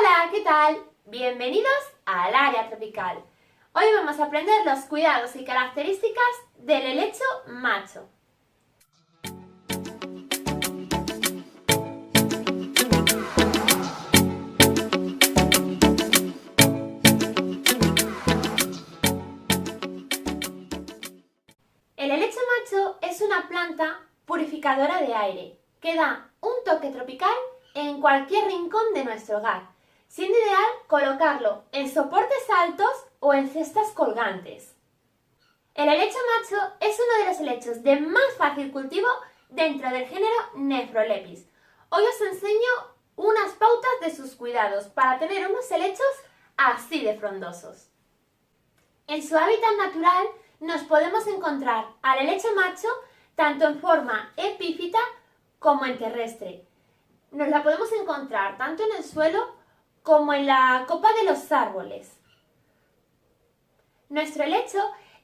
Hola, ¿qué tal? Bienvenidos al área tropical. Hoy vamos a aprender los cuidados y características del helecho macho. El helecho macho es una planta purificadora de aire que da un toque tropical en cualquier rincón de nuestro hogar, siendo ideal colocarlo en soportes altos o en cestas colgantes. El helecho macho es uno de los helechos de más fácil cultivo dentro del género Nephrolepis. Hoy os enseño unas pautas de sus cuidados para tener unos helechos así de frondosos. En su hábitat natural nos podemos encontrar al helecho macho tanto en forma epífita como en terrestre. Nos la podemos encontrar tanto en el suelo como en la copa de los árboles. Nuestro helecho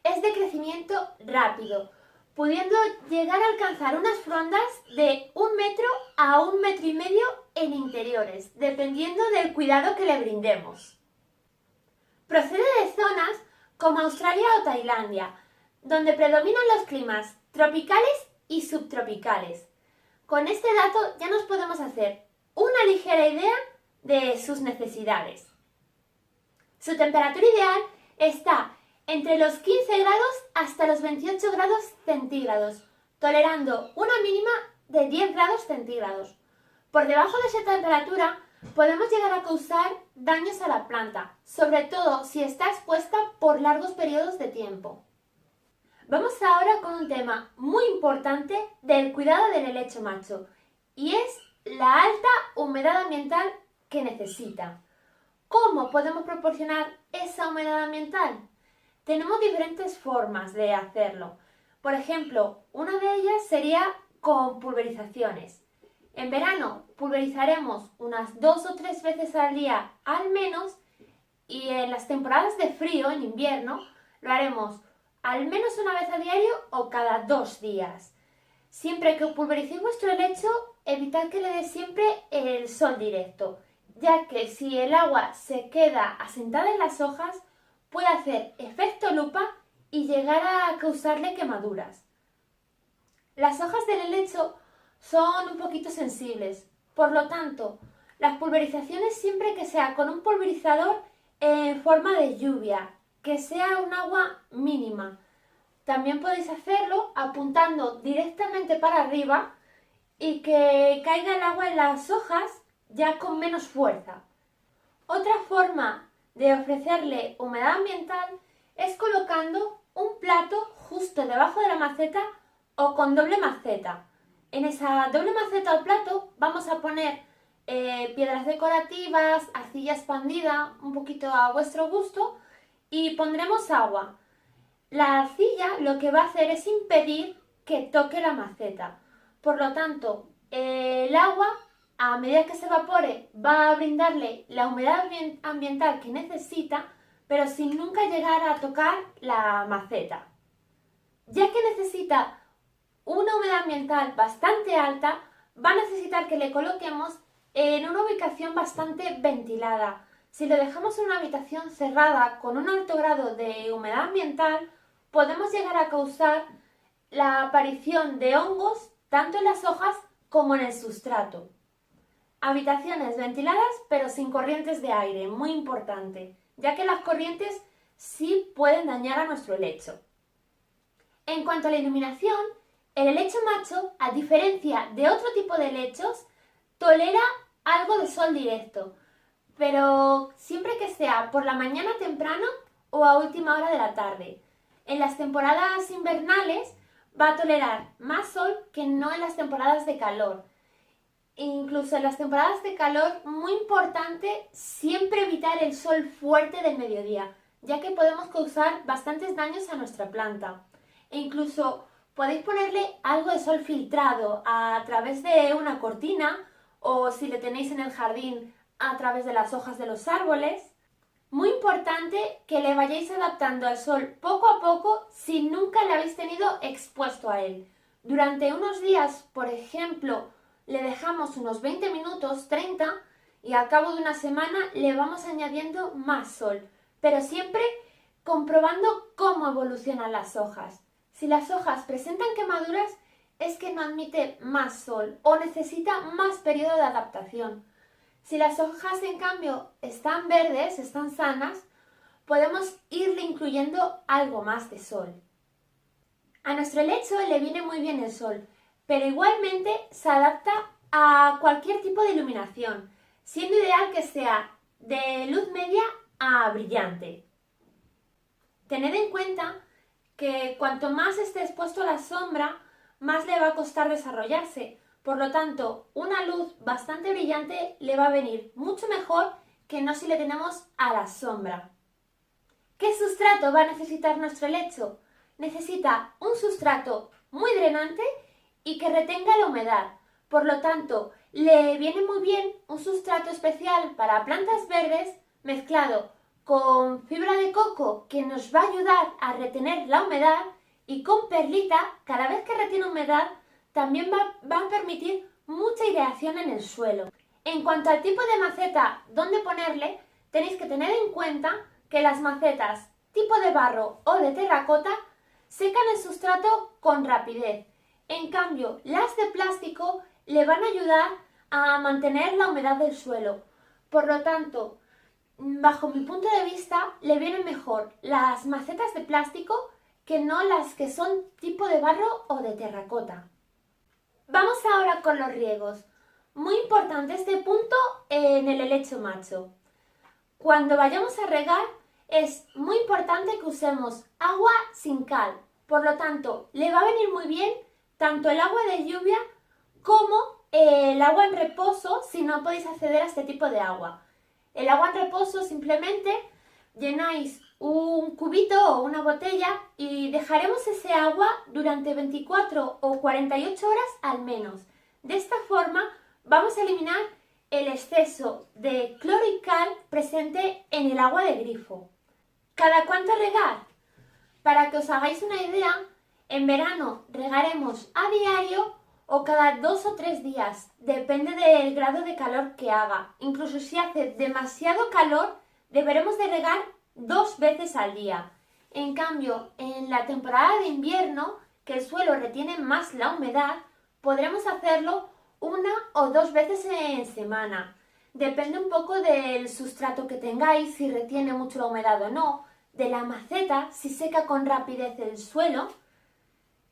es de crecimiento rápido, pudiendo llegar a alcanzar unas frondas de 1 metro a 1,5 metros en interiores, dependiendo del cuidado que le brindemos. Procede de zonas como Australia o Tailandia, donde predominan los climas tropicales y subtropicales. Con este dato ya nos podemos hacer una ligera idea de sus necesidades. Su temperatura ideal está entre los 15 grados hasta los 28 grados centígrados, tolerando una mínima de 10 grados centígrados. Por debajo de esa temperatura podemos llegar a causar daños a la planta, sobre todo si está expuesta por largos periodos de tiempo. Vamos ahora con un tema muy importante del cuidado del helecho macho, y es la alta humedad ambiental que necesita. ¿Cómo podemos proporcionar esa humedad ambiental? Tenemos diferentes formas de hacerlo. Por ejemplo, una de ellas sería con pulverizaciones. En verano pulverizaremos unas 2 o 3 veces al día al menos, y en las temporadas de frío, en invierno, lo haremos al menos una vez a diario o cada 2 días. Siempre que pulvericéis vuestro helecho, evitad que le dé siempre el sol directo, ya que si el agua se queda asentada en las hojas, puede hacer efecto lupa y llegar a causarle quemaduras. Las hojas del helecho son un poquito sensibles, por lo tanto, las pulverizaciones siempre que sea con un pulverizador en forma de lluvia, que sea un agua mínima. También podéis hacerlo apuntando directamente para arriba y que caiga el agua en las hojas ya con menos fuerza. Otra forma de ofrecerle humedad ambiental es colocando un plato justo debajo de la maceta o con doble maceta. En esa doble maceta o plato vamos a poner piedras decorativas, arcilla expandida, un poquito a vuestro gusto, y pondremos agua. La arcilla lo que va a hacer es impedir que toque la maceta. Por lo tanto, el agua, a medida que se evapore, va a brindarle la humedad ambiental que necesita, pero sin nunca llegar a tocar la maceta. Ya que necesita una humedad ambiental bastante alta, va a necesitar que le coloquemos en una ubicación bastante ventilada. Si lo dejamos en una habitación cerrada con un alto grado de humedad ambiental, podemos llegar a causar la aparición de hongos tanto en las hojas como en el sustrato. Habitaciones ventiladas pero sin corrientes de aire, muy importante, ya que las corrientes sí pueden dañar a nuestro helecho. En cuanto a la iluminación, el helecho macho, a diferencia de otro tipo de helechos, tolera algo de sol directo, pero siempre que sea por la mañana temprano o a última hora de la tarde. En las temporadas invernales va a tolerar más sol que no en las temporadas de calor. Incluso en las temporadas de calor, muy importante siempre evitar el sol fuerte del mediodía, ya que podemos causar bastantes daños a nuestra planta. E incluso podéis ponerle algo de sol filtrado a través de una cortina, o si le tenéis en el jardín, a través de las hojas de los árboles. Muy importante que le vayáis adaptando al sol poco a poco si nunca le habéis tenido expuesto a él. Durante unos días, por ejemplo, le dejamos unos 20 minutos, 30, y al cabo de una semana le vamos añadiendo más sol, pero siempre comprobando cómo evolucionan las hojas. Si las hojas presentan quemaduras, es que no admite más sol o necesita más periodo de adaptación. Si las hojas, en cambio, están verdes, están sanas, podemos irle incluyendo algo más de sol. A nuestro helecho le viene muy bien el sol, pero igualmente se adapta a cualquier tipo de iluminación, siendo ideal que sea de luz media a brillante. Tened en cuenta que cuanto más esté expuesto a la sombra, más le va a costar desarrollarse. Por lo tanto, una luz bastante brillante le va a venir mucho mejor que no si le tenemos a la sombra. ¿Qué sustrato va a necesitar nuestro helecho? Necesita un sustrato muy drenante y que retenga la humedad. Por lo tanto, le viene muy bien un sustrato especial para plantas verdes mezclado con fibra de coco que nos va a ayudar a retener la humedad y con perlita, cada vez que retiene humedad, también va a permitir mucha aireación en el suelo. En cuanto al tipo de maceta donde ponerle, tenéis que tener en cuenta que las macetas tipo de barro o de terracota secan el sustrato con rapidez. En cambio, las de plástico le van a ayudar a mantener la humedad del suelo. Por lo tanto, bajo mi punto de vista, le vienen mejor las macetas de plástico que no las que son tipo de barro o de terracota. Vamos ahora con los riegos. Muy importante este punto en el helecho macho. Cuando vayamos a regar, es muy importante que usemos agua sin cal. Por lo tanto, le va a venir muy bien tanto el agua de lluvia como el agua en reposo si no podéis acceder a este tipo de agua. El agua en reposo simplemente llenáis un cubito o una botella y dejaremos ese agua durante 24 o 48 horas al menos. De esta forma vamos a eliminar el exceso de cloro y cal presente en el agua de grifo. ¿Cada cuánto regar? Para que os hagáis una idea, en verano regaremos a diario o cada 2 o 3 días, depende del grado de calor que haga. Incluso si hace demasiado calor, deberemos de regar 2 veces al día. En cambio, en la temporada de invierno, que el suelo retiene más la humedad, podremos hacerlo 1 o 2 veces en semana. Depende un poco del sustrato que tengáis, si retiene mucho la humedad o no, de la maceta, si seca con rapidez el suelo.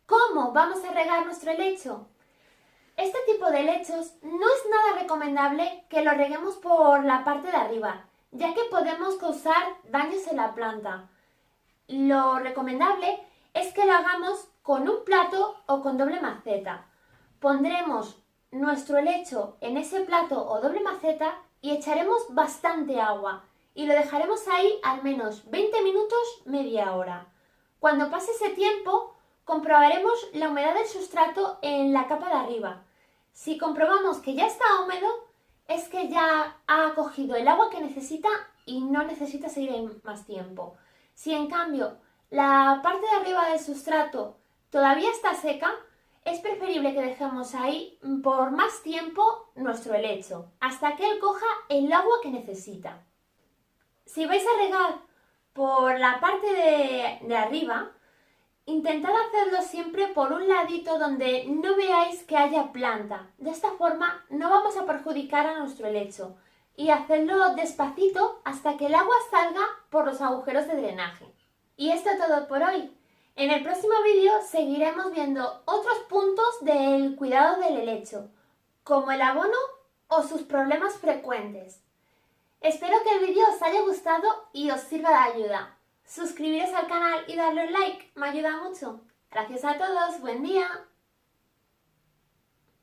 ¿Cómo vamos a regar nuestro helecho? Este tipo de helechos no es nada recomendable que lo reguemos por la parte de arriba, ya que podemos causar daños en la planta. Lo recomendable es que lo hagamos con un plato o con doble maceta. Pondremos nuestro helecho en ese plato o doble maceta y echaremos bastante agua y lo dejaremos ahí al menos 20 minutos, media hora. Cuando pase ese tiempo, comprobaremos la humedad del sustrato en la capa de arriba. Si comprobamos que ya está húmedo, es que ya ha cogido el agua que necesita y no necesita seguir más tiempo. Si en cambio la parte de arriba del sustrato todavía está seca, es preferible que dejemos ahí por más tiempo nuestro helecho, hasta que él coja el agua que necesita. Si vais a regar por la parte de arriba, intentad hacerlo siempre por un ladito donde no veáis que haya planta. De esta forma no vamos a perjudicar a nuestro helecho. Y hacedlo despacito hasta que el agua salga por los agujeros de drenaje. Y esto es todo por hoy. En el próximo vídeo seguiremos viendo otros puntos del cuidado del helecho, como el abono o sus problemas frecuentes. Espero que el vídeo os haya gustado y os sirva de ayuda. Suscribiros al canal y darle un like, me ayuda mucho. Gracias a todos, buen día.